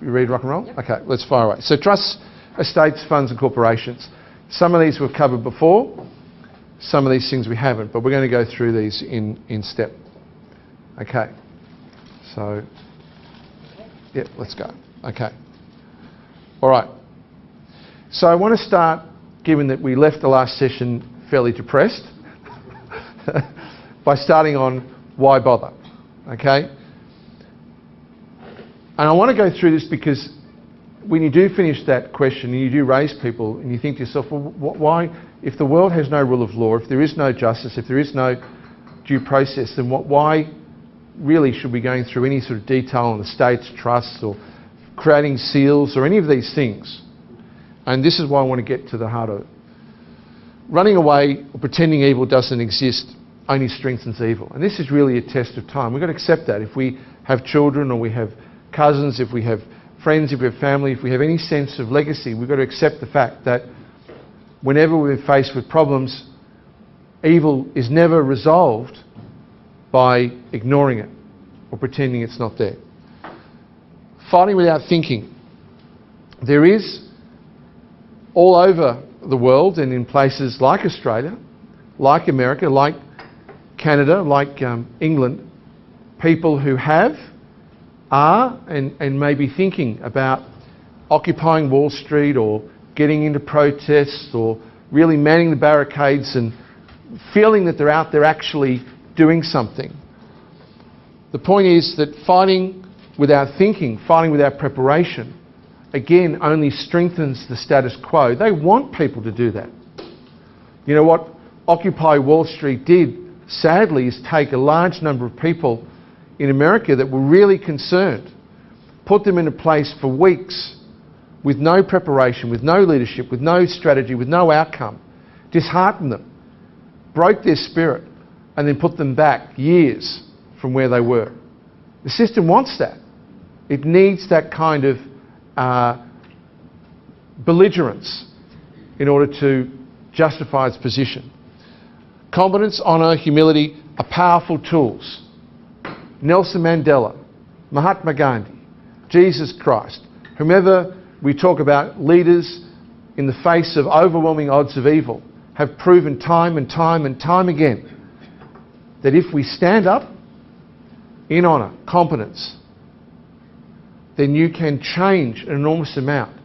You ready to rock and roll? Yep. Okay, let's fire away. So trusts, estates, funds and corporations. Some of these we've covered before, some of these things we haven't, but we're going to go through these in step. Okay, so, yeah, let's go. Okay. All right. So I want to start, given that we left the last session fairly depressed, by starting on why bother, okay? And I want to go through this because when you do finish that question and you do raise people and you think to yourself, well, why, if the world has no rule of law, if there is no justice, if there is no due process, then why really should we be going through any sort of detail on estates, trusts, or creating seals, or any of these things? And this is why I want to get to the heart of it. Running away or pretending evil doesn't exist only strengthens evil. And this is really a test of time. We've got to accept that. If we have children or we have cousins, if we have friends, if we have family, if we have any sense of legacy, we've got to accept the fact that whenever we're faced with problems, evil is never resolved by ignoring it or pretending it's not there. Fighting without thinking. There is, all over the world and in places like Australia, like America, like Canada, like England, people who have, are and may be thinking about occupying Wall Street or getting into protests or really manning the barricades and feeling that they're out there actually doing something. The point is that fighting without thinking, fighting without preparation, again, only strengthens the status quo. They want people to do that. You know what Occupy Wall Street did, sadly, is take a large number of people in America that were really concerned, put them in a place for weeks with no preparation, with no leadership, with no strategy, with no outcome, disheartened them, broke their spirit, and then put them back years from where they were. The system wants that. It needs that kind of belligerence in order to justify its position. Competence, honour, humility are powerful tools. Nelson Mandela, Mahatma Gandhi, Jesus Christ, whomever we talk about, leaders in the face of overwhelming odds of evil, have proven time and time and time again that if we stand up in honour, competence, then you can change an enormous amount.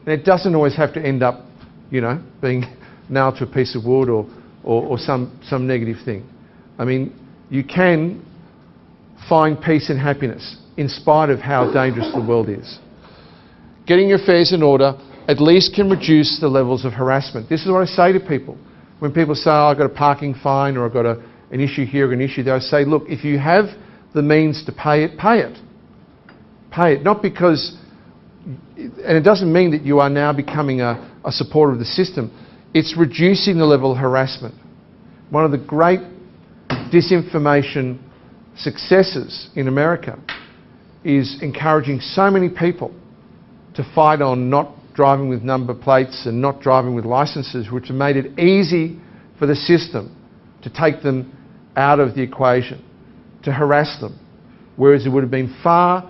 And it doesn't always have to end up, you know, being nailed to a piece of wood or some negative thing. I mean, you can find peace and happiness in spite of how dangerous the world is. Getting your affairs in order at least can reduce the levels of harassment. This is what I say to people. When people say, oh, I've got a parking fine or I've got an issue here or an issue there, I say, look, if you have the means to pay it, pay it. Pay it. Not because, and it doesn't mean that you are now becoming a supporter of the system. It's reducing the level of harassment. One of the great disinformation successes in America is encouraging so many people to fight on not driving with number plates and not driving with licenses, which have made it easy for the system to take them out of the equation, to harass them, whereas it would have been far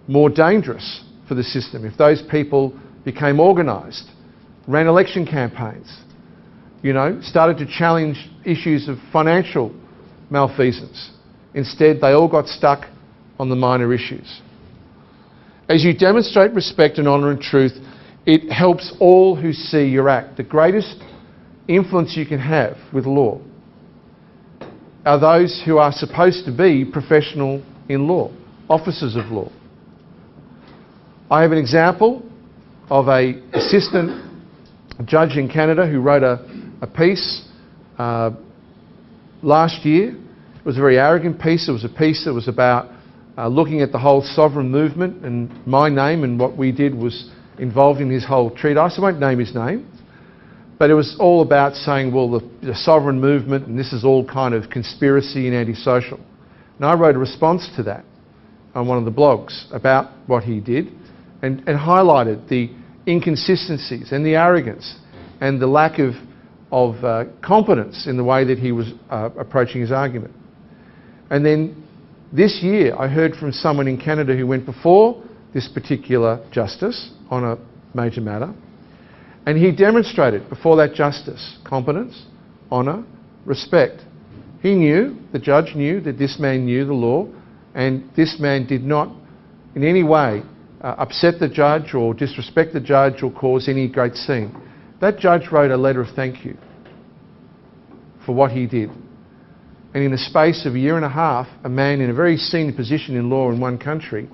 more dangerous for the system if those people became organised, ran election campaigns, you know, started to challenge issues of financial malfeasance. Instead, they all got stuck on the minor issues. As you demonstrate respect and honour and truth, it helps all who see your act. The greatest influence you can have with law are those who are supposed to be professional in law, officers of law. I have an example of an assistant judge in Canada who wrote a piece last year. It was a very arrogant piece. It was a piece that was about looking at the whole sovereign movement, and my name and what we did was involved in his whole treatise. I won't name his name, but it was all about saying, well, the sovereign movement, and this is all kind of conspiracy and antisocial. And I wrote a response to that on one of the blogs about what he did and highlighted the inconsistencies and the arrogance and the lack of competence in the way that he was approaching his argument. And then this year I heard from someone in Canada who went before this particular justice on a major matter, and he demonstrated before that justice competence, honour, respect. He knew, the judge knew, that this man knew the law, and this man did not in any way upset the judge or disrespect the judge or cause any great scene. That judge wrote a letter of thank you for what he did. And in the space of a year and a half, a man in a very senior position in law in one country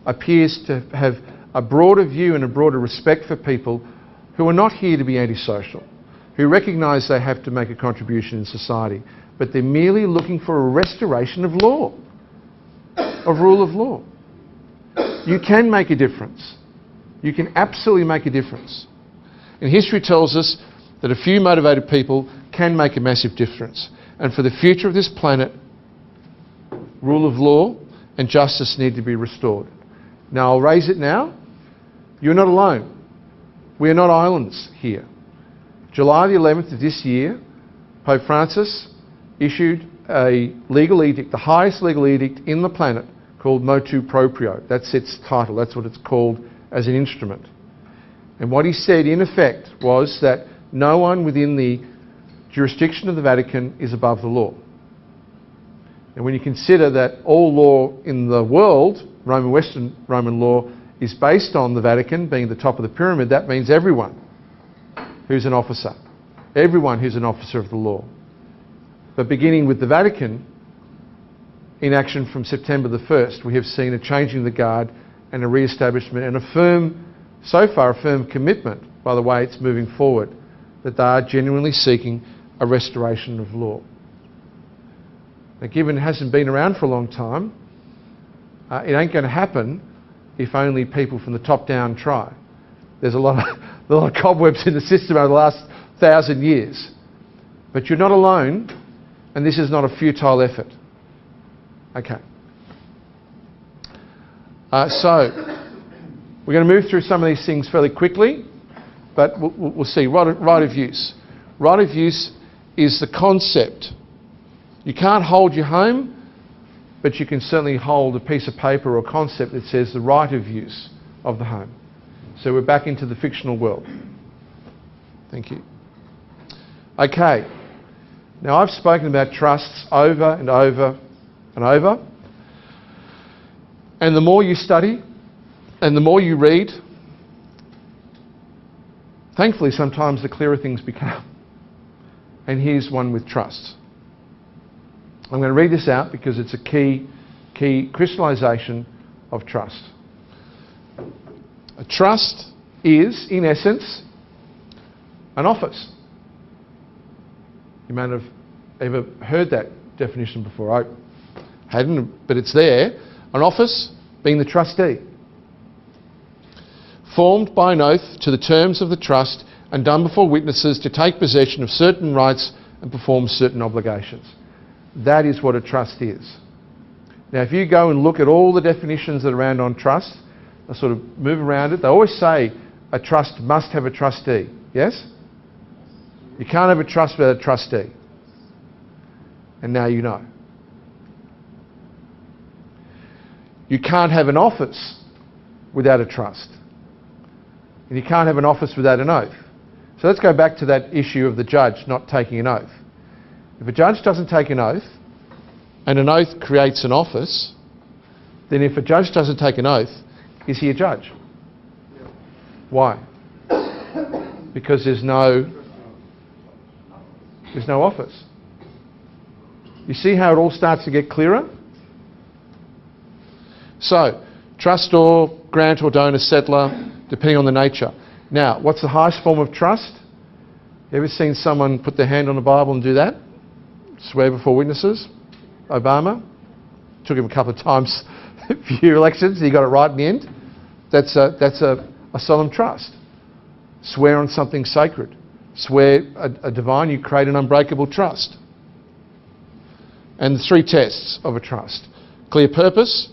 appears to have a broader view and a broader respect for people who are not here to be antisocial, who recognise they have to make a contribution in society, but they're merely looking for a restoration of law, of rule of law. You can make a difference. You can absolutely make a difference. And history tells us that a few motivated people can make a massive difference. And for the future of this planet, rule of law and justice need to be restored. Now, I'll raise it now. You're not alone. We are not islands here. July the 11th of this year, Pope Francis issued a legal edict, the highest legal edict in the planet, called Motu Proprio. That's its title. That's what it's called as an instrument. And what he said, in effect, was that no one within the jurisdiction of the Vatican is above the law. And when you consider that all law in the world, Western Roman law, is based on the Vatican being the top of the pyramid, that means everyone who's an officer, everyone who's an officer of the law. But beginning with the Vatican, in action from September the 1st, we have seen a changing of the guard and a re-establishment and so far a firm commitment, by the way it's moving forward, that they are genuinely seeking a restoration of law. Now, given it hasn't been around for a long time, it ain't going to happen if only people from the top down try. There's a lot of cobwebs in the system over the last 1,000 years. But you're not alone, and this is not a futile effort. Okay. So, we're going to move through some of these things fairly quickly, but we'll see. Right of use. Right of use is the concept. You can't hold your home, but you can certainly hold a piece of paper or a concept that says the right of use of the home. So we're back into the fictional world. Thank you. Okay. Now, I've spoken about trusts over and over and over. And the more you study and the more you read, thankfully sometimes the clearer things become. And here's one with trust. I'm going to read this out because it's a key crystallisation of trust. A trust is, in essence, an office. You may not have ever heard that definition before. I hadn't, but it's there. An office being the trustee. Formed by an oath to the terms of the trust and done before witnesses to take possession of certain rights and perform certain obligations. That is what a trust is. Now, if you go and look at all the definitions that are around on trust, I sort of move around it. They always say a trust must have a trustee. Yes? You can't have a trust without a trustee. And now you know. You can't have an office without a trust. And you can't have an office without an oath. So let's go back to that issue of the judge not taking an oath. If a judge doesn't take an oath, and an oath creates an office, then if a judge doesn't take an oath, is he a judge? Why? Because there's no office. You see how it all starts to get clearer? So, trustor, grantor, donor, settler, depending on the nature. Now, what's the highest form of trust? You ever seen someone put their hand on the Bible and do that? Swear before witnesses? Obama? Took him a couple of times, a few elections, he got it right in the end. That's a solemn trust. Swear on something sacred. Swear a divine, you create an unbreakable trust. And the three tests of a trust. Clear purpose,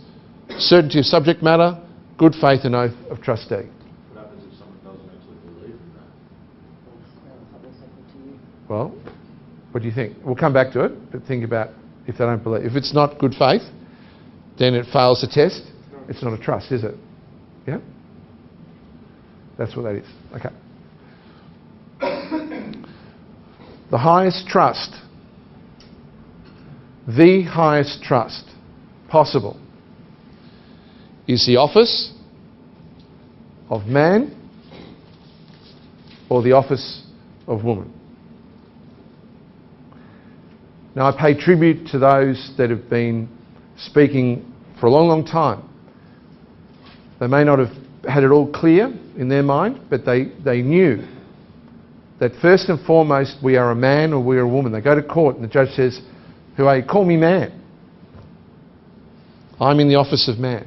certainty of subject matter, good faith and oath of trustee. What happens if someone doesn't actually believe in that? Well, what do you think? We'll come back to it, but think about if they don't believe. If it's not good faith, then it fails the test. It's not a trust, is it? Yeah? That's what that is. Okay. The highest trust, the highest trust possible, is the office of man or the office of woman. Now, I pay tribute to those that have been speaking for a long, long time. They may not have had it all clear in their mind, but they knew that first and foremost we are a man or we are a woman. They go to court and the judge says, "Who are you?" "Call me man. I'm in the office of man."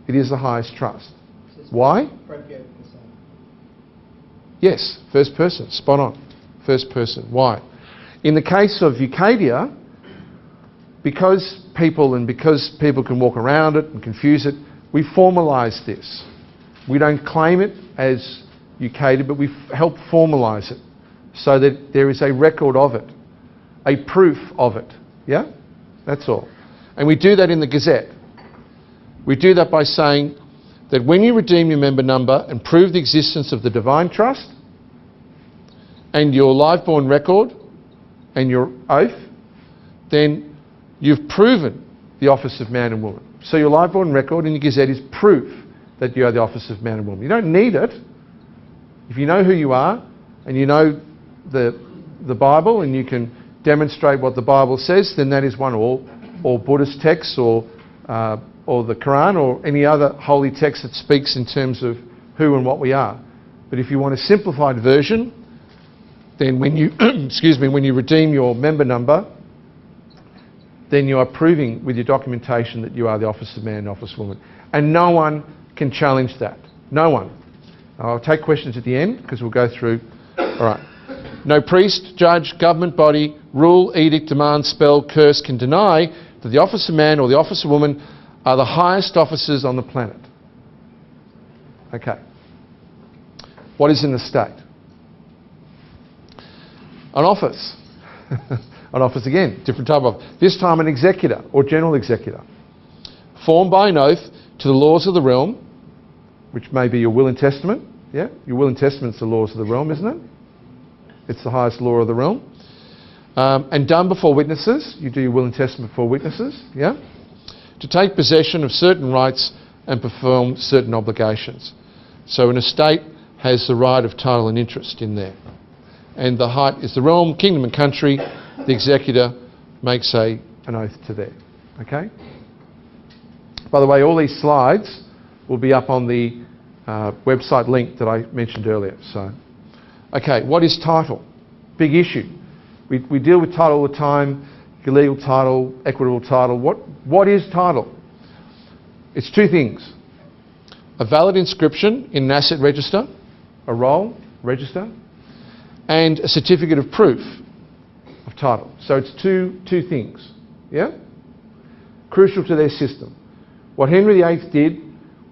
It is the highest trust. Why? Yes, first person, spot on. First person. Why? In the case of Ucadia, because people can walk around it and confuse it, we formalise this. We don't claim it as Ucadia, but we help formalise it so that there is a record of it, a proof of it. Yeah? That's all. And we do that in the Gazette. We do that by saying that when you redeem your member number and prove the existence of the Divine Trust and your live-born record and your oath, then you've proven the office of man and woman. So your live-born record in your Gazette is proof that you are the office of man and woman. You don't need it. If you know who you are and you know the Bible and you can demonstrate what the Bible says, then that is one. Or Buddhist texts or the Quran or any other holy text that speaks in terms of who and what we are. But if you want a simplified version, then when you when you redeem your member number, then you are proving with your documentation that you are the office of man and office of woman. And no one can challenge that. No one. I'll take questions at the end because we'll go through. All right. No priest, judge, government body, rule, edict, demand, spell, curse can deny that the office of man or the office of woman are the highest offices on the planet. Okay. What is in the state? An office. An office again, different type of. This time an executor or general executor. Formed by an oath to the laws of the realm, which may be your will and testament. Yeah? Your will and testament's the laws of the realm, isn't it? It's the highest law of the realm. And done before witnesses. You do your will and testament before witnesses. Yeah? To take possession of certain rights and perform certain obligations. So an estate has the right of title and interest in there. And the height is the realm, kingdom and country. The executor makes an oath to there. Okay? By the way, all these slides will be up on the website link that I mentioned earlier. So, okay, what is title? Big issue. We deal with title all the time. Legal title, equitable title. What is title? It's two things. A valid inscription in an asset register, a roll, register, and a certificate of proof of title. So it's two things. Yeah? Crucial to their system. What Henry VIII did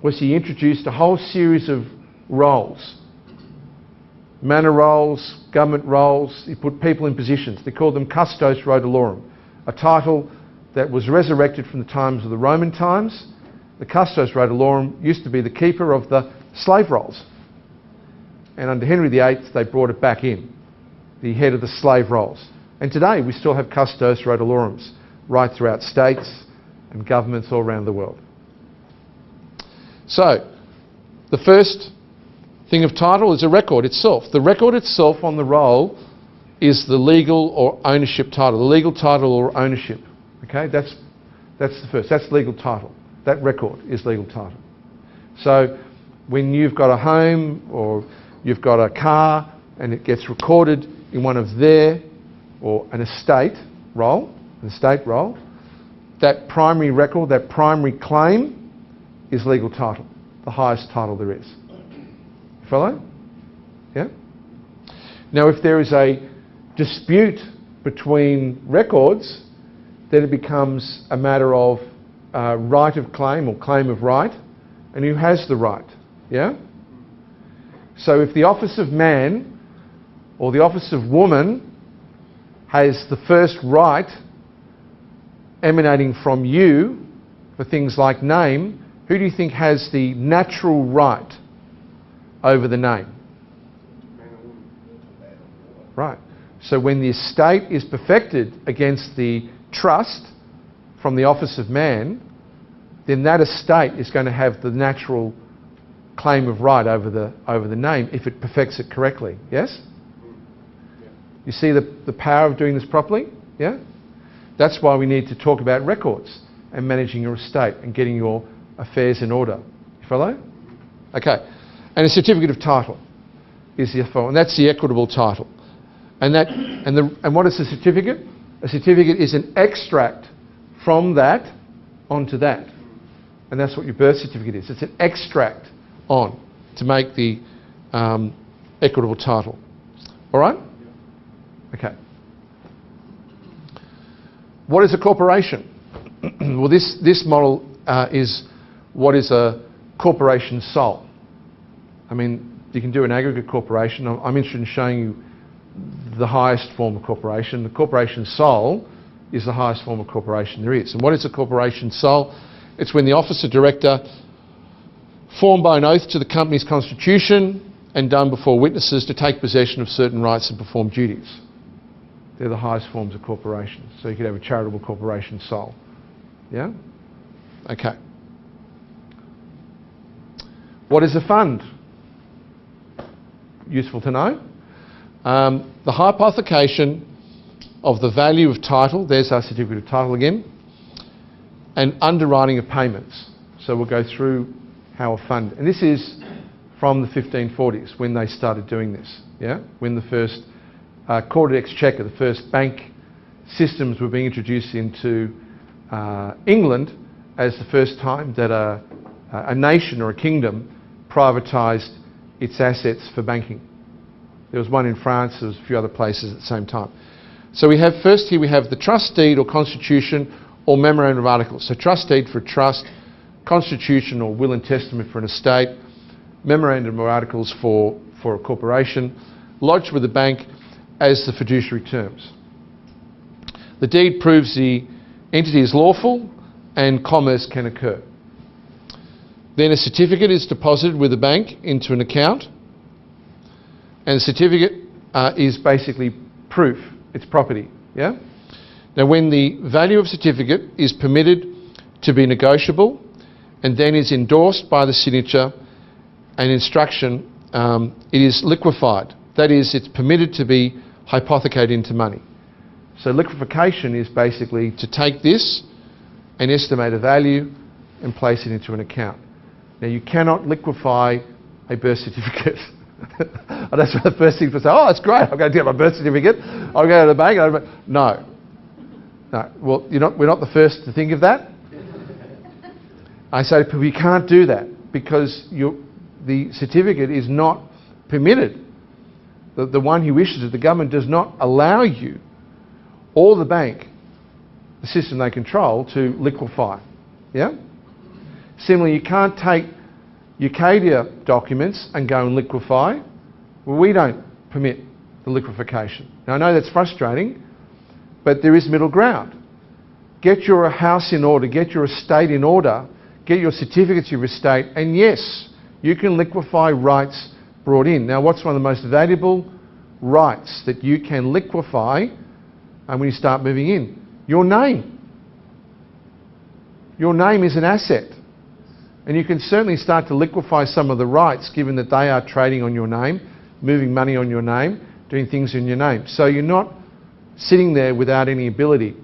was he introduced a whole series of roles. Manor roles, government roles. He put people in positions. They called them custos rotalorum. A title that was resurrected from the times of the Roman times. The custos rotalorum used to be the keeper of the slave rolls. And under Henry VIII, they brought it back in, the head of the slave rolls. And today, we still have custos rotalorums right throughout states and governments all around the world. So, the first thing of title is a record itself. The record itself on the roll is the legal or ownership title, the legal title or ownership. Okay, that's the first. That's legal title. That record is legal title. So, when you've got a home or you've got a car and it gets recorded in one of their or an estate roll, that primary record, that primary claim is legal title, the highest title there is. Follow? Yeah? Now, if there is a dispute between records, then it becomes a matter of right of claim or claim of right, and who has the right. Yeah? So if the office of man or the office of woman has the first right emanating from you for things like name, Who do you think has the natural right over the name? Right. So when the estate is perfected against the trust from the office of man, then that estate is going to have the natural claim of right over the name if it perfects it correctly. Yes? You see the power of doing this properly? Yeah? That's why we need to talk about records and managing your estate and getting your affairs in order. You follow? Okay. And a certificate of title is the authority, and that's the equitable title. And what is a certificate? A certificate is an extract from that onto that. And that's what your birth certificate is. It's an extract on to make the equitable title. All right? Okay. What is a corporation? Well, this model is what is a corporation sole. I mean, you can do an aggregate corporation. I'm interested in showing you the highest form of corporation. The corporation sole is the highest form of corporation there is. And what is a corporation sole? It's when the officer director, formed by an oath to the company's constitution and done before witnesses to take possession of certain rights and perform duties. They're the highest forms of corporation. So you could have a charitable corporation sole. Yeah? Okay. What is a fund? Useful to know. The hypothecation of the value of title, there's our certificate of title again, and underwriting of payments. So we'll go through how a fund, and this is from the 1540s when they started doing this, yeah? When the first quarterly exchequer, the first bank systems were being introduced into England as the first time that a nation or a kingdom privatised its assets for banking. There was one in France, there was a few other places at the same time. So we have first here, we have the trust deed or constitution or memorandum of articles. So trust deed for a trust, constitution or will and testament for an estate, memorandum of articles for a corporation, lodged with the bank as the fiduciary terms. The deed proves the entity is lawful and commerce can occur. Then a certificate is deposited with the bank into an account, and the certificate is basically proof, it's property. Yeah? Now when the value of certificate is permitted to be negotiable and then is endorsed by the signature and instruction, it is liquefied. That is, it's permitted to be hypothecated into money. So liquefaction is basically to take this and estimate a value and place it into an account. Now you cannot liquefy a birth certificate. And that's what the first thing people say, oh, that's great, I'm going to get my birth certificate, I'll go to the bank. No. No. Well, we're not the first to think of that. I say to people, you can't do that because the certificate is not permitted. The one who issues it, the government does not allow you or the bank, the system they control, to liquefy. Yeah? Similarly, you can't take Ucadia documents and go and liquefy. Well, we don't permit the liquefaction. Now, I know that's frustrating, but there is middle ground. Get your house in order, get your estate in order, get your certificates of your estate, and yes, you can liquefy rights brought in. Now, what's one of the most valuable rights that you can liquefy when you start moving in? Your name. Your name is an asset. And you can certainly start to liquefy some of the rights given that they are trading on your name, moving money on your name, doing things in your name. So you're not sitting there without any ability.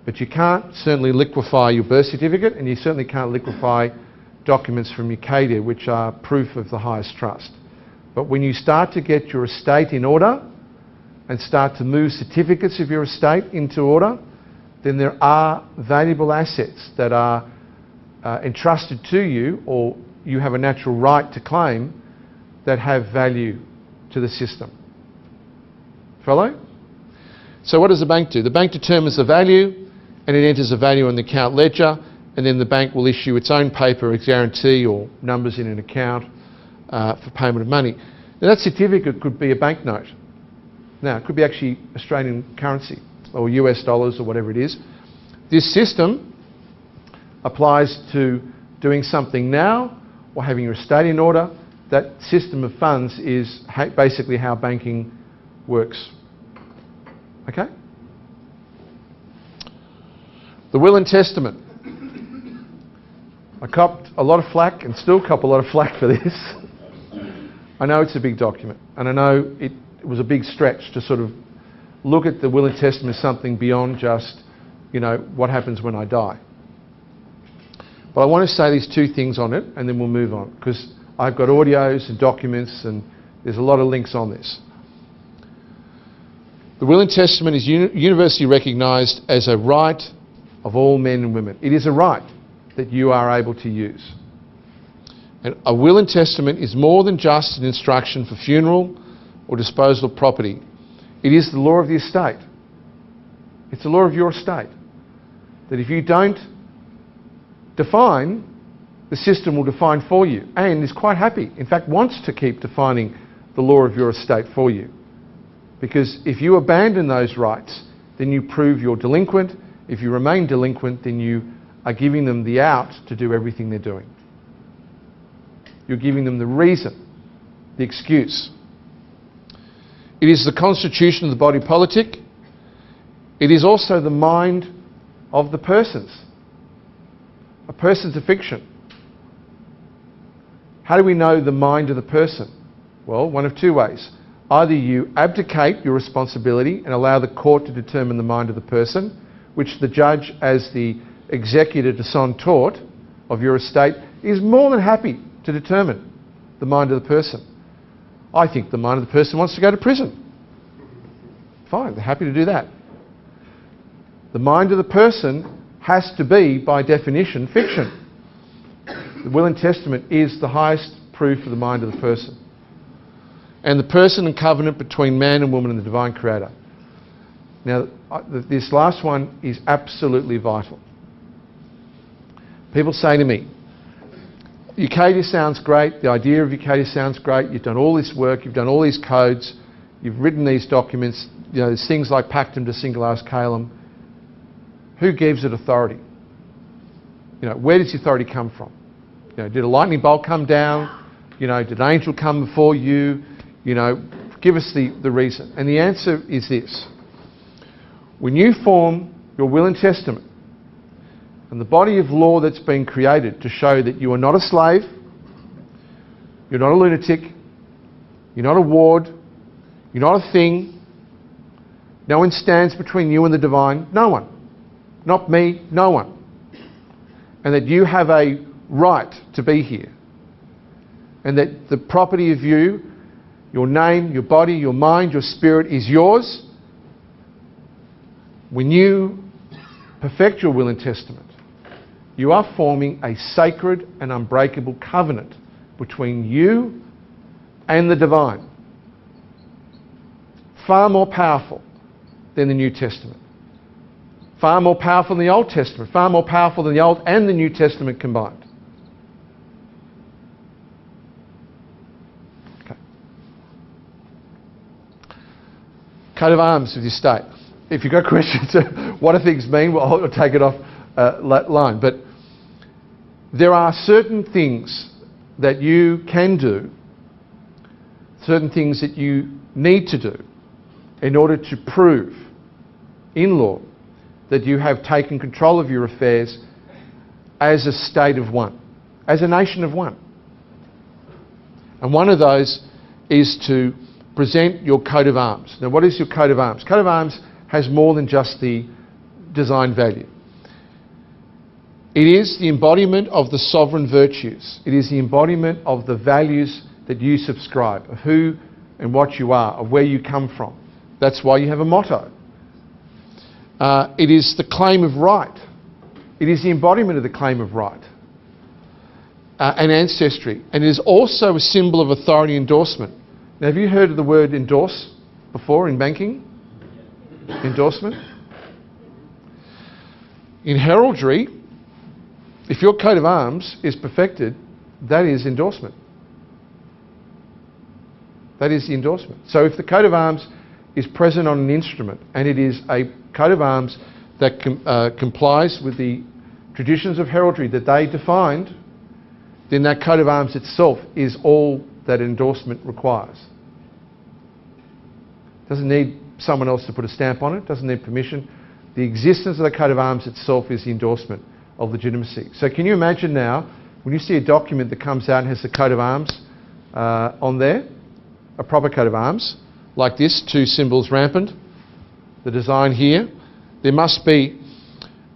But you can't certainly liquefy your birth certificate, and you certainly can't liquefy documents from Ucadia, which are proof of the highest trust. But when you start to get your estate in order and start to move certificates of your estate into order, then there are valuable assets that are entrusted to you, or you have a natural right to claim, that have value to the system. Follow? So what does the bank do? The bank determines the value and it enters the value in the account ledger, and then the bank will issue its own paper as guarantee or numbers in an account for payment of money. Now that certificate could be a banknote. Now it could be actually Australian currency or US dollars or whatever it is. This system applies to doing something now or having your estate in order, that system of funds is basically how banking works. Okay? The will and testament. I copped a lot of flack and still cop a lot of flack for this. I know it's a big document, and I know it was a big stretch to sort of look at the will and testament as something beyond just, you know, what happens when I die. But I want to say these two things on it, and then we'll move on, because I've got audios and documents, and there's a lot of links on this. The will and testament is universally recognised as a right of all men and women. It is a right that you are able to use. And a will and testament is more than just an instruction for funeral or disposal of property. It is the law of the estate. It's the law of your estate. That if you don't define, the system will define for you, and is quite happy, in fact wants to keep defining the law of your estate for you. Because if you abandon those rights, then you prove you're delinquent. If you remain delinquent, then you are giving them the out to do everything they're doing. You're giving them the reason, the excuse. It is the constitution of the body politic. It is also the mind of the persons. A person's a fiction. How do we know the mind of the person? Well, one of two ways. Either you abdicate your responsibility and allow the court to determine the mind of the person, which the judge, as the executor de son tort of your estate, is more than happy to determine the mind of the person. I think the mind of the person wants to go to prison. Fine, they're happy to do that. The mind of the person has to be, by definition, fiction. The will and testament is the highest proof of the mind of the person. And the person and covenant between man and woman and the divine creator. Now, this last one is absolutely vital. People say to me, Ucadia sounds great, the idea of Ucadia sounds great, you've done all this work, you've done all these codes, you've written these documents, you know, there's things like Pactum de Singularis Caelum. Who gives it authority? You know, where does the authority come from? You know, did a lightning bolt come down? You know, did an angel come before you? You know, give us the reason. And the answer is this. When you form your will and testament, and the body of law that's been created to show that you are not a slave, you're not a lunatic, you're not a ward, you're not a thing, no one stands between you and the divine, no one. Not me, no one. And that you have a right to be here. And that the property of you, your name, your body, your mind, your spirit is yours. When you perfect your will and testament, you are forming a sacred and unbreakable covenant between you and the divine. Far more powerful than the New Testament. Far more powerful than the Old Testament. Far more powerful than the Old and the New Testament combined. Okay. Coat of arms of the estate. If you've got questions, what do things mean? Well, I'll take it off line. But there are certain things that you can do, certain things that you need to do in order to prove in law that you have taken control of your affairs as a state of one, as a nation of one. And one of those is to present your coat of arms. Now, what is your coat of arms? Coat of arms has more than just the design value. It is the embodiment of the sovereign virtues. It is the embodiment of the values that you subscribe, of who and what you are, of where you come from. That's why you have a motto. It is the claim of right. It is the embodiment of the claim of right and ancestry. And it is also a symbol of authority endorsement. Now, have you heard of the word endorse before in banking? Endorsement? In heraldry, if your coat of arms is perfected, that is endorsement. That is the endorsement. So if the coat of arms is present on an instrument and it is a coat of arms that complies with the traditions of heraldry that they defined then that coat of arms itself is all that endorsement requires. Doesn't need someone else to put a stamp on it, doesn't need permission. The existence of the coat of arms itself is the endorsement of legitimacy. So can you imagine now, when you see a document that comes out and has the coat of arms on there, a proper coat of arms, like this, 2 symbols rampant, the design here, there must be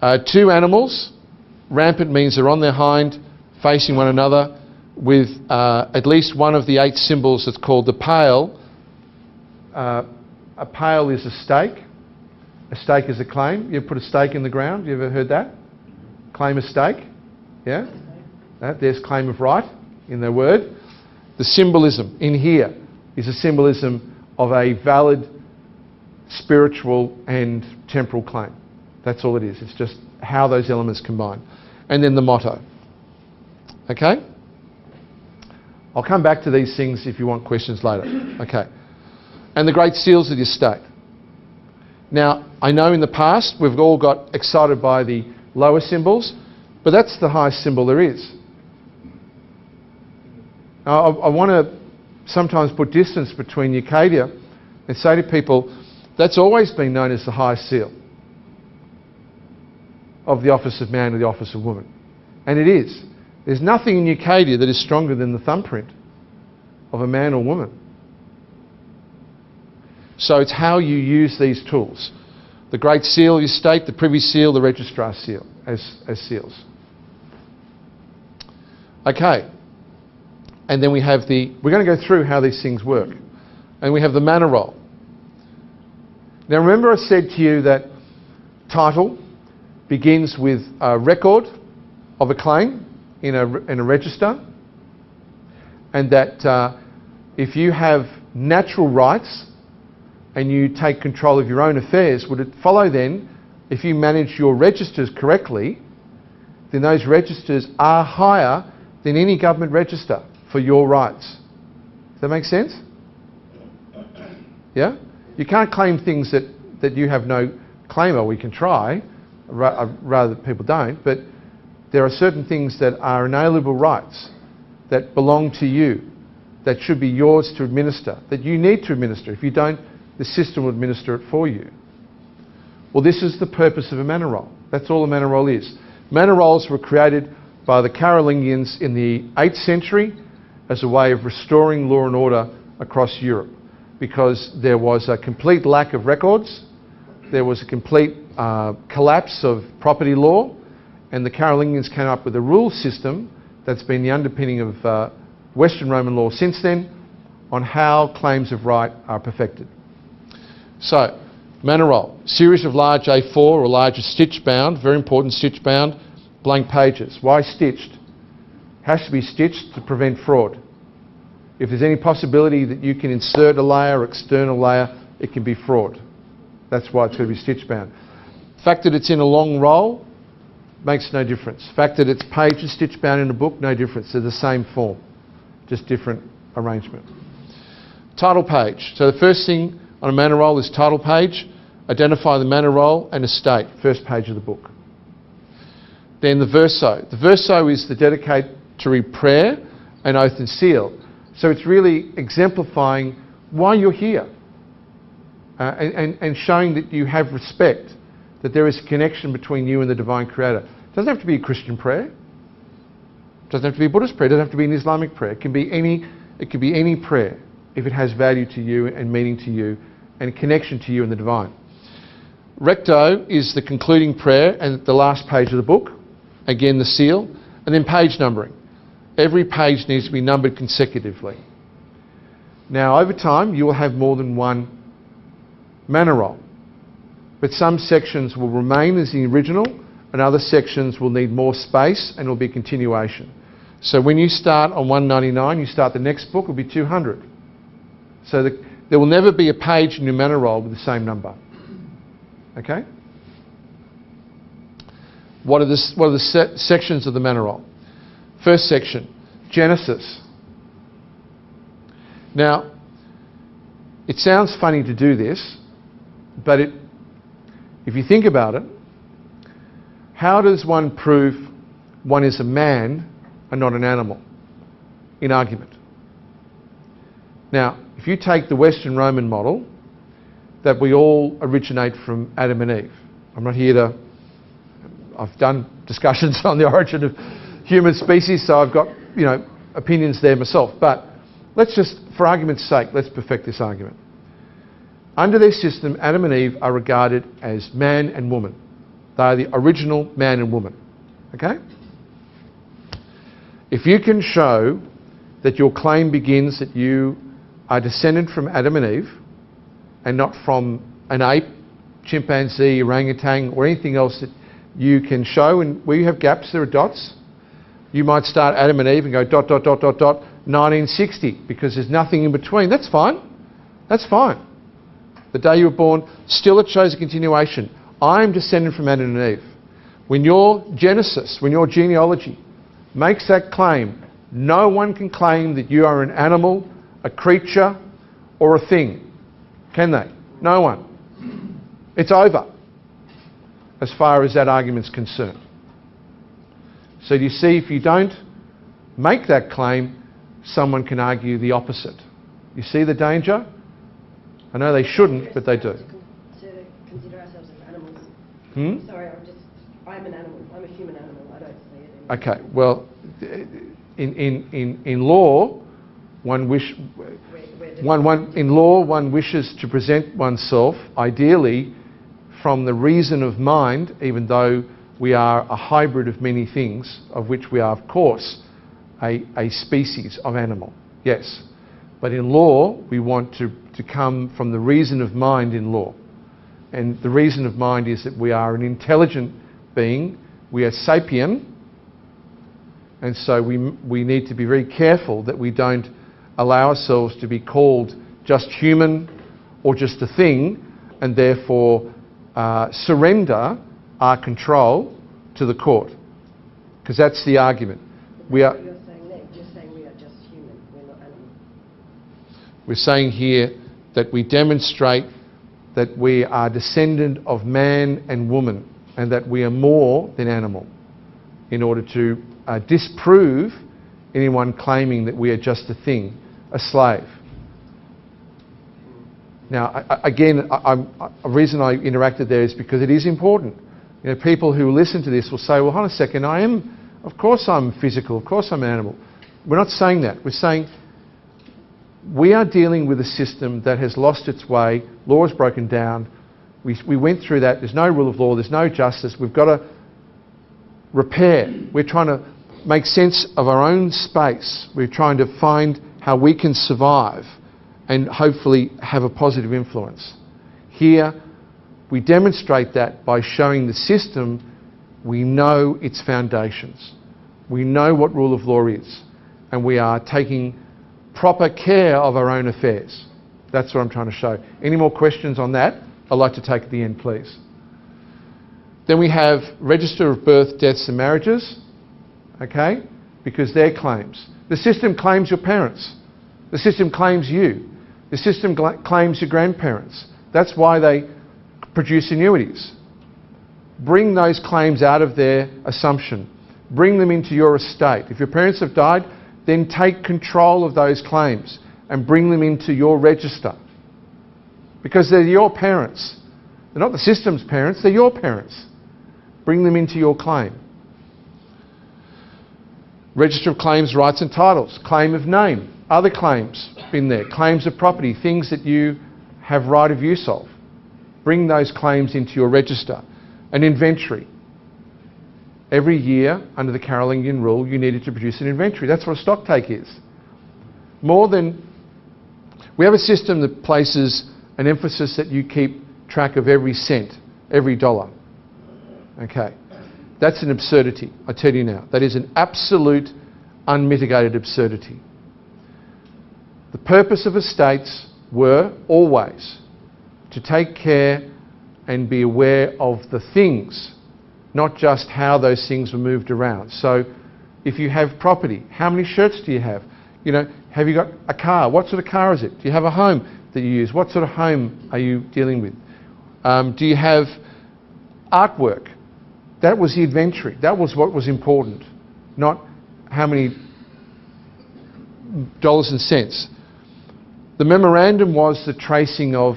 2 animals. Rampant means they're on their hind, facing one another, with at least one of the 8 symbols that's called the pale. A pale is a stake. A stake is a claim. You ever put a stake in the ground? You ever heard that? Claim a stake. Yeah? There's claim of right in the word. The symbolism in here is a symbolism of a valid spiritual and temporal claim. That's all it is. It's just how those elements combine. And then the motto. Okay? I'll come back to these things if you want questions later. Okay. And the great seals of the estate. Now, I know in the past we've all got excited by the lower symbols, but that's the highest symbol there is. Now, I want to sometimes put distance between Ucadia and say to people, that's always been known as the highest seal of the office of man or the office of woman. And it is. There's nothing in Ucadia that is stronger than the thumbprint of a man or woman. So it's how you use these tools. The Great Seal of your state, the Privy Seal, the Registrar Seal as seals. Okay. And then we have we're going to go through how these things work. And we have the manor roll. Now remember I said to you that title begins with a record of a claim in a register, and that if you have natural rights and you take control of your own affairs, would it follow then, if you manage your registers correctly, then those registers are higher than any government register for your rights? Does that make sense? Yeah? You can't claim things that you have no claim over. We can try, rather that people don't, but there are certain things that are inalienable rights that belong to you, that should be yours to administer, that you need to administer. If you don't, the system will administer it for you. Well, this is the purpose of a manor roll. That's all a manor roll is. Manor rolls were created by the Carolingians in the 8th century as a way of restoring law and order across Europe, because there was a complete lack of records, there was a complete collapse of property law, and the Carolingians came up with a rule system that's been the underpinning of Western Roman law since then on how claims of right are perfected. So, manor roll, series of large A4 or larger stitch bound, very important stitch bound, blank pages. Why stitched? Has to be stitched to prevent fraud. If there's any possibility that you can insert a layer or external layer, it can be fraud. That's why it's going to be stitch bound. The fact that it's in a long roll makes no difference. The fact that it's pages stitch bound in a book, no difference. They're the same form, just different arrangement. Title page. So the first thing on a manor roll is title page. Identify the manor roll and estate, first page of the book. Then the verso. The verso is the dedicatory prayer and oath and seal. So it's really exemplifying why you're here and showing that you have respect, that there is a connection between you and the Divine Creator. It doesn't have to be a Christian prayer. It doesn't have to be a Buddhist prayer. It doesn't have to be an Islamic prayer. It can be any prayer if it has value to you and meaning to you and a connection to you and the Divine. Recto is the concluding prayer and the last page of the book. Again, the seal. And then page numbering. Every page needs to be numbered consecutively. Now, over time, you will have more than one manor roll. But some sections will remain as the original and other sections will need more space and will be continuation. So when you start on 199, you start the next book, will be 200. So there will never be a page in your manor roll with the same number. Okay? What are the sections of the manor roll? First section, Genesis. Now, it sounds funny to do this, but if you think about it, how does one prove one is a man are not an animal, in argument. Now, if you take the Western Roman model, that we all originate from Adam and Eve. I'm not here to... I've done discussions on the origin of human species, so I've got, opinions there myself. But let's just, for argument's sake, let's perfect this argument. Under their system, Adam and Eve are regarded as man and woman. They are the original man and woman. Okay? If you can show that your claim begins that you are descended from Adam and Eve and not from an ape, chimpanzee, orangutan, or anything else that you can show, and where you have gaps, there are dots. You might start Adam and Eve and go ... 1960, because there's nothing in between. That's fine. That's fine. The day you were born, still it shows a continuation. I am descended from Adam and Eve. When your genesis, when your genealogy makes that claim, no one can claim that you are an animal, a creature, or a thing. Can they? No one. It's over, as far as that argument's concerned. So you see, if you don't make that claim, someone can argue the opposite. You see the danger? I know they shouldn't, but they do. To consider ourselves as animals. Sorry, I'm an animal. I'm a human animal. I don't see it. Okay, well, in law, one wishes to present oneself ideally from the reason of mind, even though we are a hybrid of many things, of which we are, of course, a species of animal. Yes. But in law, we want to come from the reason of mind in law. And the reason of mind is that we are an intelligent being. We are sapient. And so we need to be very careful that we don't allow ourselves to be called just human or just a thing, and therefore surrender our control to the court. Because that's the argument. You're saying we are just human, we're not animal. We're saying here that we demonstrate that we are descendant of man and woman, and that we are more than animal, in order to disprove anyone claiming that we are just a thing, a slave. Now, again, a reason I interacted there is because it is important. People who listen to this will say, well, hold on a second, of course I'm physical, of course I'm an animal. We're not saying that. We're saying we are dealing with a system that has lost its way, law is broken down, we went through that, there's no rule of law, there's no justice, we've got to repair. We're trying to make sense of our own space. We're trying to find how we can survive and hopefully have a positive influence. Here, we demonstrate that by showing the system we know its foundations. We know what rule of law is, and we are taking proper care of our own affairs. That's what I'm trying to show. Any more questions on that? I'd like to take at the end, please. Then we have register of birth, deaths and marriages, okay, because they're claims. The system claims your parents. The system claims you. The system claims your grandparents. That's why they produce annuities. Bring those claims out of their assumption. Bring them into your estate. If your parents have died, then take control of those claims and bring them into your register. Because they're your parents. They're not the system's parents, they're your parents. Bring them into your claim. Register of claims, rights and titles. Claim of name. Other claims in there. Claims of property. Things that you have right of use of. Bring those claims into your register. An inventory. Every year, under the Carolingian rule, you needed to produce an inventory. That's what a stock take is. We have a system that places an emphasis that you keep track of every cent, every dollar. Okay. That's an absurdity, I tell you now. That is an absolute, unmitigated absurdity. The purpose of estates were always to take care and be aware of the things, not just how those things were moved around. So if you have property, how many shirts do you have? Have you got a car? What sort of car is it? Do you have a home that you use? What sort of home are you dealing with? Do you have artwork? That was the inventory. That was what was important. Not how many dollars and cents. The memorandum was the tracing of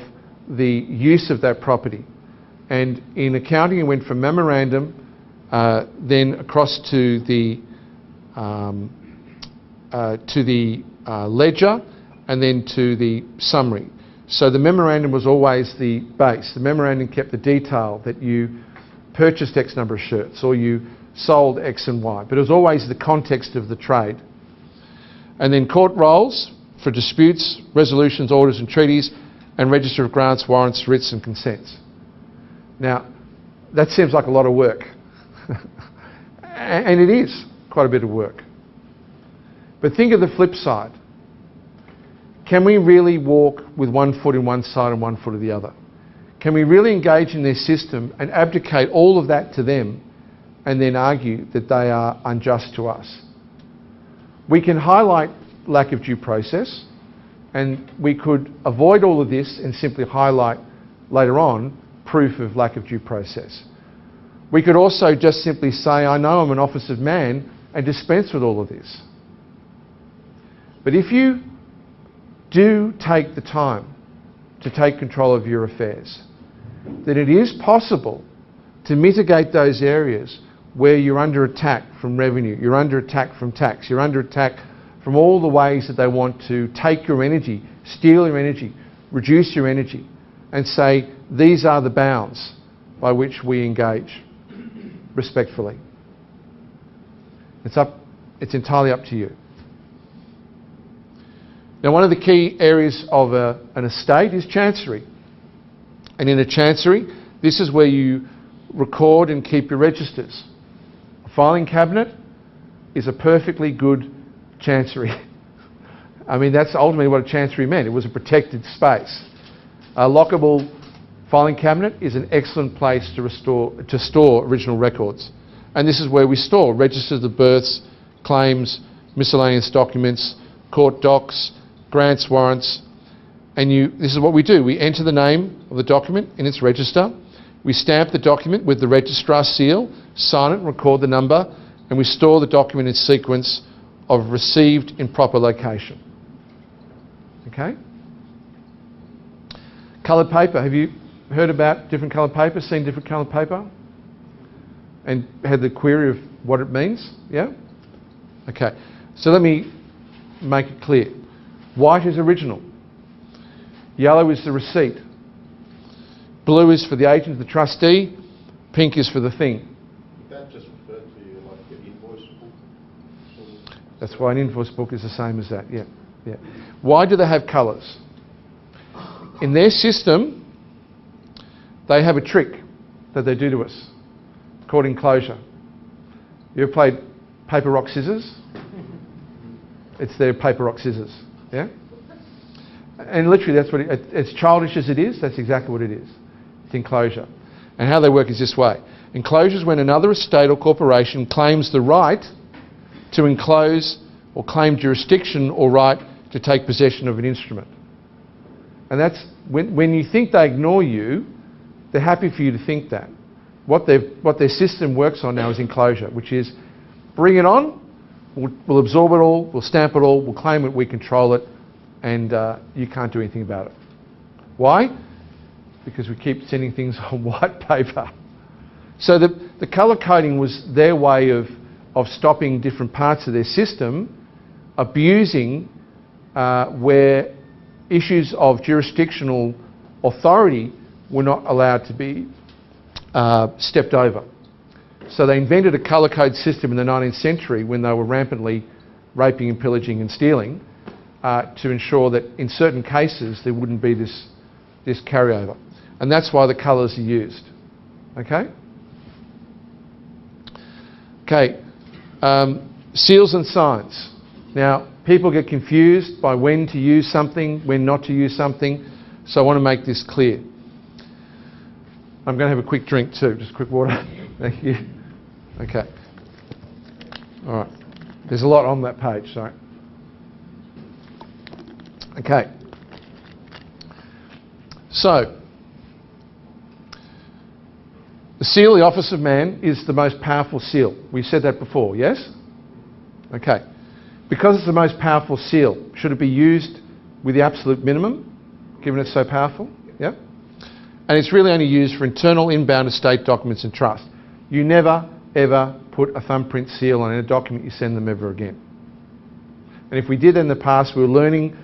the use of that property. And in accounting, it went from memorandum, then across to the ledger, and then to the summary. So the memorandum was always the base. The memorandum kept the detail that you purchased X number of shirts or you sold X and Y, but it was always the context of the trade. And then court rolls for disputes, resolutions, orders and treaties, and register of grants, warrants, writs and consents. Now, that seems like a lot of work. And it is quite a bit of work. But think of the flip side. Can we really walk with one foot in one side and one foot in the other? Can we really engage in their system and abdicate all of that to them and then argue that they are unjust to us? We can highlight lack of due process, and we could avoid all of this and simply highlight later on proof of lack of due process. We could also just simply say, I know I'm an office of man, and dispense with all of this. But if you do take the time to take control of your affairs, then it is possible to mitigate those areas where you're under attack from revenue, you're under attack from tax, you're under attack from all the ways that they want to take your energy, steal your energy, reduce your energy, and say, these are the bounds by which we engage respectfully. It's entirely up to you. Now, one of the key areas of an estate is chancery. And in a chancery, this is where you record and keep your registers. A filing cabinet is a perfectly good chancery. I mean, that's ultimately what a chancery meant. It was a protected space. A lockable filing cabinet is an excellent place to store original records. And this is where we store registers of births, claims, miscellaneous documents, court docs, grants, warrants. And this is what we do. We enter the name of the document in its register. We stamp the document with the registrar seal, sign it, record the number, and we store the document in sequence of received in proper location. Okay? Coloured paper. Have you heard about different coloured paper, seen different coloured paper? And had the query of what it means? Yeah? Okay. So let me make it clear. White is original. Yellow is the receipt. Blue is for the agent, the trustee. Pink is for the thing. That just referred to like the invoice book? That's why an invoice book is the same as that, yeah. Why do they have colours? In their system, they have a trick that they do to us. It's called enclosure. You ever played paper, rock, scissors? It's their paper, rock, scissors, yeah? And literally that's what as childish as it is, that's exactly what it is. It's enclosure. And how they work is this way. Enclosure is when another estate or corporation claims the right to enclose or claim jurisdiction or right to take possession of an instrument. And that's when you think they ignore you, they're happy for you to think that. What their system works on now is enclosure, which is bring it on, we'll absorb it all, we'll stamp it all, we'll claim it, we control it, and you can't do anything about it. Why? Because we keep sending things on white paper. So the colour coding was their way of stopping different parts of their system abusing where issues of jurisdictional authority were not allowed to be stepped over. So they invented a colour code system in the 19th century when they were rampantly raping and pillaging and stealing to ensure that in certain cases there wouldn't be this carryover. And that's why the colours are used. Okay? Okay. Seals and signs. Now, people get confused by when to use something, when not to use something, so I want to make this clear. I'm going to have a quick drink too, just quick water. Thank you. Okay. All right. There's a lot on that page, sorry. Okay. So, the seal, the office of man, is the most powerful seal. We said that before, yes? Okay. Because it's the most powerful seal, should it be used with the absolute minimum, given it's so powerful? Yeah. And it's really only used for internal inbound estate documents and trust. You never, ever put a thumbprint seal on any document you send them ever again. And if we did that in the past, we were learning.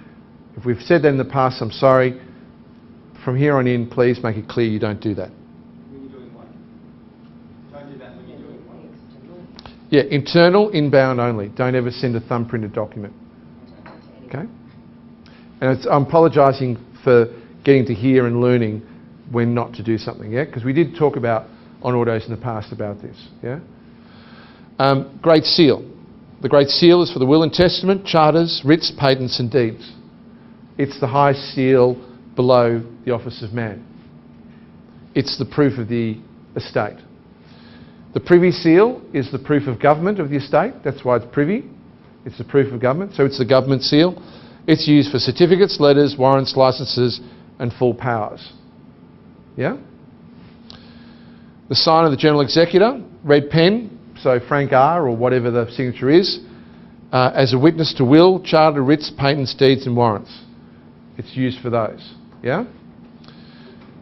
If we've said that in the past, I'm sorry. From here on in, please make it clear you don't do that. When you're doing what? Don't do that when you're doing what? Yeah, internal, inbound only. Don't ever send a thumbprinted document. Okay? And I'm apologising for getting to here and learning when not to do something, yeah? Because we did talk about on autos in the past about this, yeah? Great Seal. The Great Seal is for the will and testament, charters, writs, patents and deeds. It's the highest seal below the office of man. It's the proof of the estate. The Privy Seal is the proof of government of the estate. That's why it's privy. It's the proof of government, so it's the government seal. It's used for certificates, letters, warrants, licences and full powers. Yeah? The sign of the General Executor, red pen, so Frank R or whatever the signature is, as a witness to will, charter, writs, patents, deeds and warrants. It's used for those. Yeah?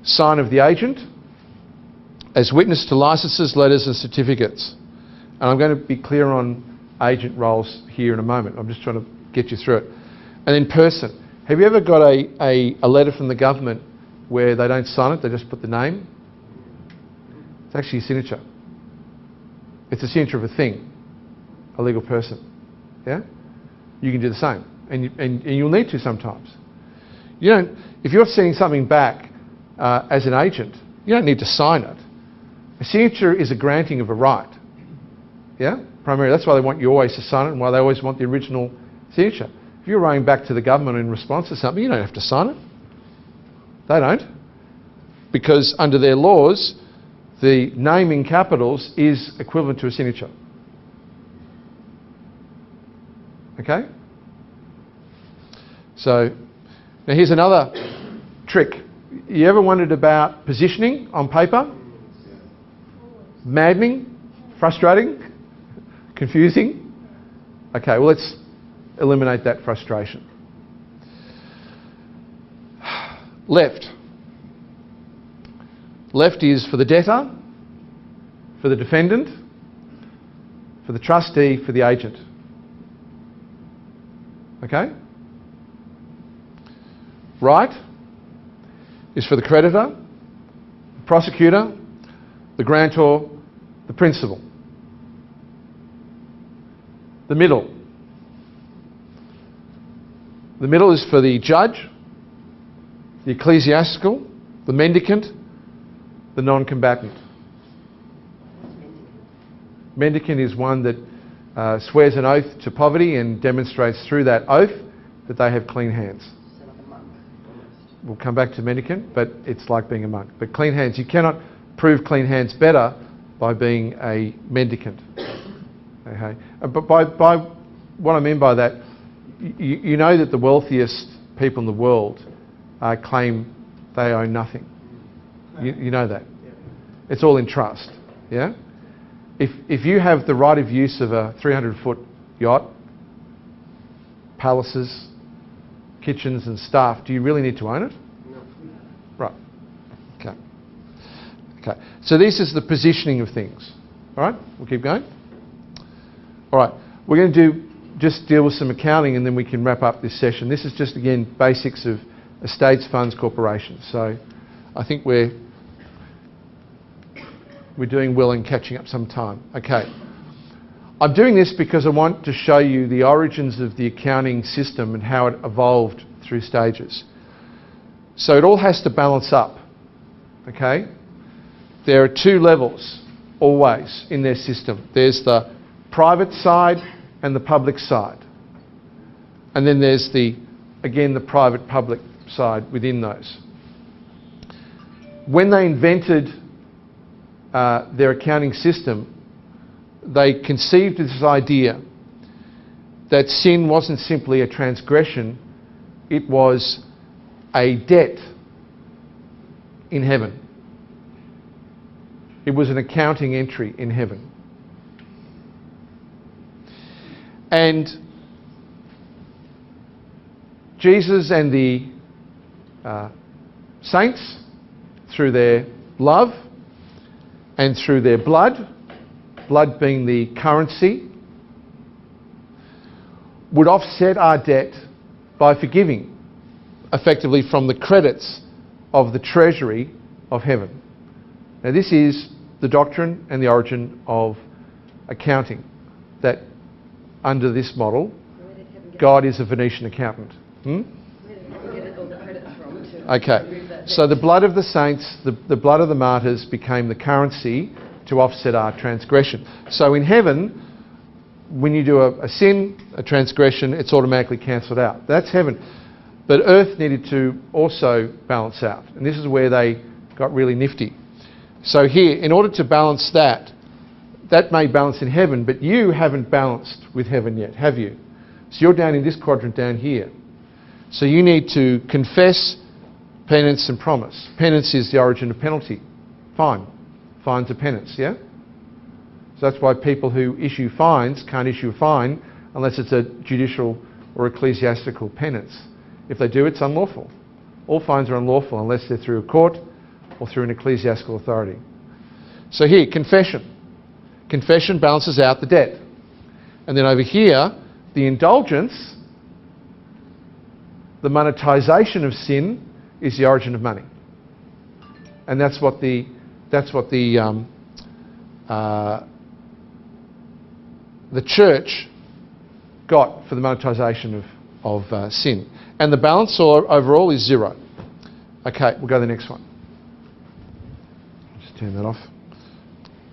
Sign of the agent, as witness to licences, letters and certificates. And I'm going to be clear on agent roles here in a moment. I'm just trying to get you through it. And then person. Have you ever got a letter from the government where they don't sign it, they just put the name? It's actually a signature. It's a signature of a thing, a legal person. Yeah? You can do the same. And you'll need to sometimes. You don't, if you're sending something back as an agent, you don't need to sign it. A signature is a granting of a right. Yeah? Primarily, that's why they want you always to sign it and why they always want the original signature. If you're writing back to the government in response to something, you don't have to sign it. They don't. Because under their laws, the name in capitals is equivalent to a signature. Okay? So, now here's another trick. You ever wondered about positioning on paper? Maddening? Frustrating? Confusing? Okay, well let's eliminate that frustration. Left. Left is for the debtor, for the defendant, for the trustee, for the agent. Okay? Right is for the creditor, the prosecutor, the grantor, the principal. The middle. The middle is for the judge, the ecclesiastical, the mendicant, the non-combatant. Mendicant is one that swears an oath to poverty and demonstrates through that oath that they have clean hands. So like a monk, almost. We'll come back to mendicant, but it's like being a monk. But clean hands, you cannot prove clean hands better by being a mendicant. Okay? But by what I mean by that, you know that the wealthiest people in the world claim they own nothing. You know that. It's all in trust. Yeah? If you have the right of use of a 300-foot yacht, palaces, kitchens and staff, do you really need to own it? No. Right. Okay. Okay. So this is the positioning of things. All right? We'll keep going. All right. We're going to just deal with some accounting and then we can wrap up this session. This is just, again, basics of estates, funds, corporations. So I think we're doing well in catching up some time. Okay. I'm doing this because I want to show you the origins of the accounting system and how it evolved through stages. So it all has to balance up. Okay? There are two levels always in their system. There's the private side and the public side. And then there's again the private-public side within those. When they invented their accounting system, they conceived this idea that sin wasn't simply a transgression, it was a debt in heaven. It was an accounting entry in heaven. And Jesus and the saints, through their love and through their blood being the currency, would offset our debt by forgiving, effectively, from the credits of the treasury of heaven. Now, this is the doctrine and the origin of accounting, that under this model, God is a Venetian accountant. Okay, so the blood of the saints, the blood of the martyrs became the currency to offset our transgression. So in heaven, when you do a sin, a transgression, it's automatically cancelled out. That's heaven. But earth needed to also balance out. And this is where they got really nifty. So here, in order to balance that may balance in heaven, but you haven't balanced with heaven yet, have you? So you're down in this quadrant down here. So you need to confess, penance and promise. Penance is the origin of penalty. Fine. Fines are penance, yeah? So that's why people who issue fines can't issue a fine unless it's a judicial or ecclesiastical penance. If they do, it's unlawful. All fines are unlawful unless they're through a court or through an ecclesiastical authority. So here, confession. Confession balances out the debt. And then over here, the indulgence, the monetization of sin, is the origin of money. And that's what the church got for the monetization of sin. And the balance overall is zero. Okay, we'll go to the next one. Just turn that off.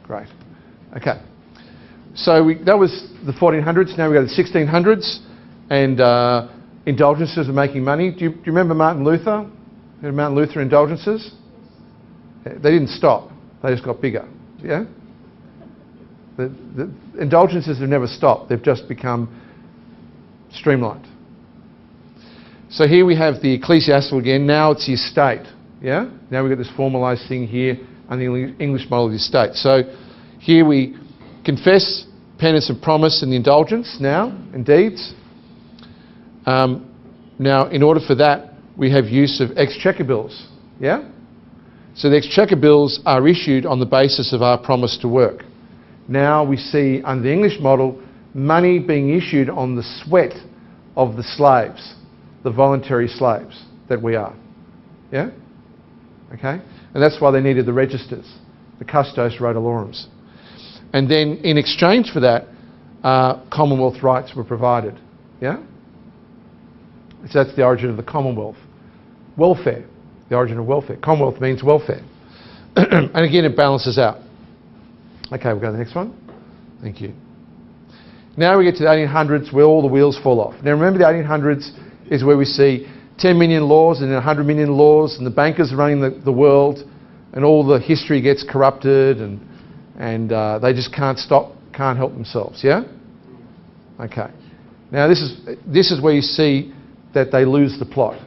Great. Okay. So that was the 1400s. Now we go to the 1600s, and indulgences are making money. Do you remember Martin Luther? Martin Luther indulgences? They didn't stop. They just got bigger. Yeah? The indulgences have never stopped. They've just become streamlined. So here we have the ecclesiastical again. Now it's the estate. Yeah? Now we've got this formalised thing here on the English model of the estate. So here we confess, penance and promise and the indulgence now, and deeds. Now, in order for that, we have use of exchequer bills. Yeah? So the exchequer bills are issued on the basis of our promise to work. Now we see, under the English model, money being issued on the sweat of the slaves, the voluntary slaves that we are. Yeah? Okay? And that's why they needed the registers, the custos rotolorums. And then in exchange for that, Commonwealth rights were provided. Yeah? So that's the origin of the Commonwealth. Welfare, the origin of welfare. Commonwealth means welfare. And again, it balances out. Okay, we'll go to the next one. Thank you. Now we get to the 1800s where all the wheels fall off. Now remember, the 1800s is where we see 10 million laws and 100 million laws, and the bankers running the world, and all the history gets corrupted, and they just can't help themselves. Yeah? Okay. Now this is where you see that they lose the plot.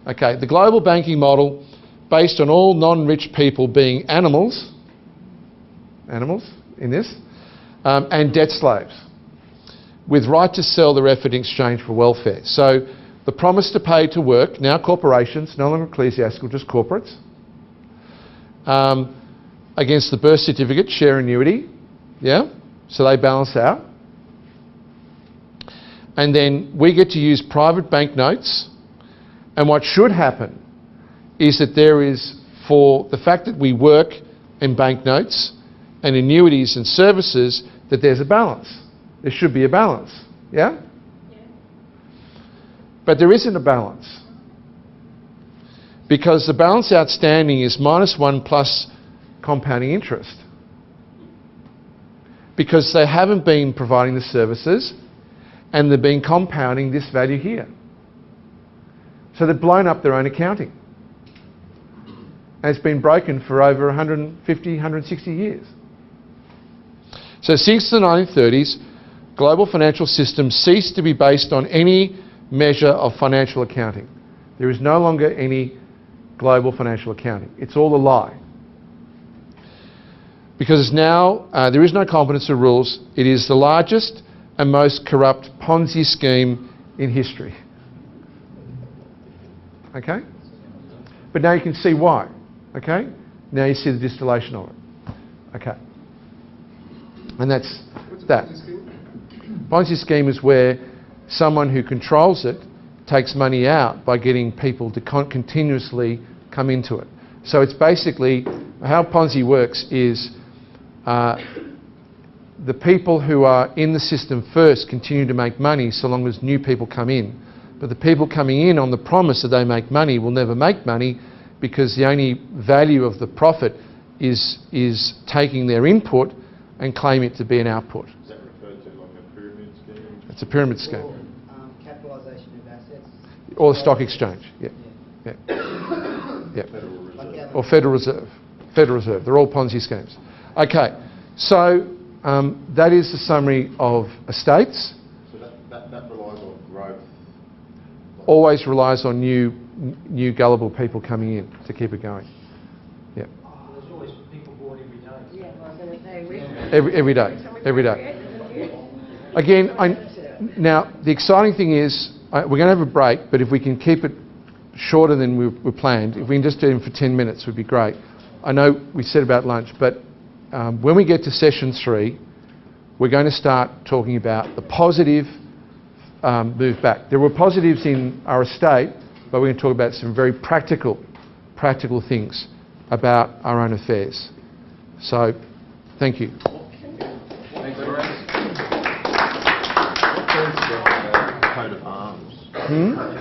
Okay, the global banking model, based on all non-rich people being animals in this, and debt slaves, with right to sell their effort in exchange for welfare. So the promise to pay to work, now corporations, no longer ecclesiastical, just corporates, against the birth certificate, share annuity, yeah? So they balance out. And then we get to use private banknotes. And what should happen is that there is, for the fact that we work in banknotes and annuities and services, that there's a balance. There should be a balance. Yeah? Yeah. But there isn't a balance. Because the balance outstanding is -1 plus compounding interest. Because they haven't been providing the services, and they've been compounding this value here. So they've blown up their own accounting. And it's been broken for over 150, 160 years. So since the 1930s, global financial systems ceased to be based on any measure of financial accounting. There is no longer any global financial accounting. It's all a lie. Because now there is no competence or rules. It is the largest and most corrupt Ponzi scheme in history. Okay? But now you can see why. Okay? Now you see the distillation of it. Okay. And that's that. Ponzi scheme is where someone who controls it takes money out by getting people to continuously come into it. So it's basically, how Ponzi works is the people who are in the system first continue to make money so long as new people come in. But the people coming in on the promise that they make money will never make money, because the only value of the profit is taking their input and claiming it to be an output. Is that referred to like a pyramid scheme? It's a pyramid scheme. Or, capitalisation of assets. Or the stock exchange, yeah. Yeah. Yeah. Federal Reserve. Like Or Federal Reserve. Federal Reserve. They're all Ponzi schemes. Okay, so that is the summary of estates. So that relies on growth. Always relies on new gullible people coming in to keep it going. Yeah. There's always people born every day. Yeah, I was going to say, we... Every day. Every day. Again, now the exciting thing is we're going to have a break, but if we can keep it shorter than we planned, if we can just do it for 10 minutes, would be great. I know we said about lunch, but when we get to session 3, we're going to start talking about the positive move back. There were positives in our estate, but we're going to talk about some very practical things about our own affairs. So, thank you. Thanks, Coat of arms.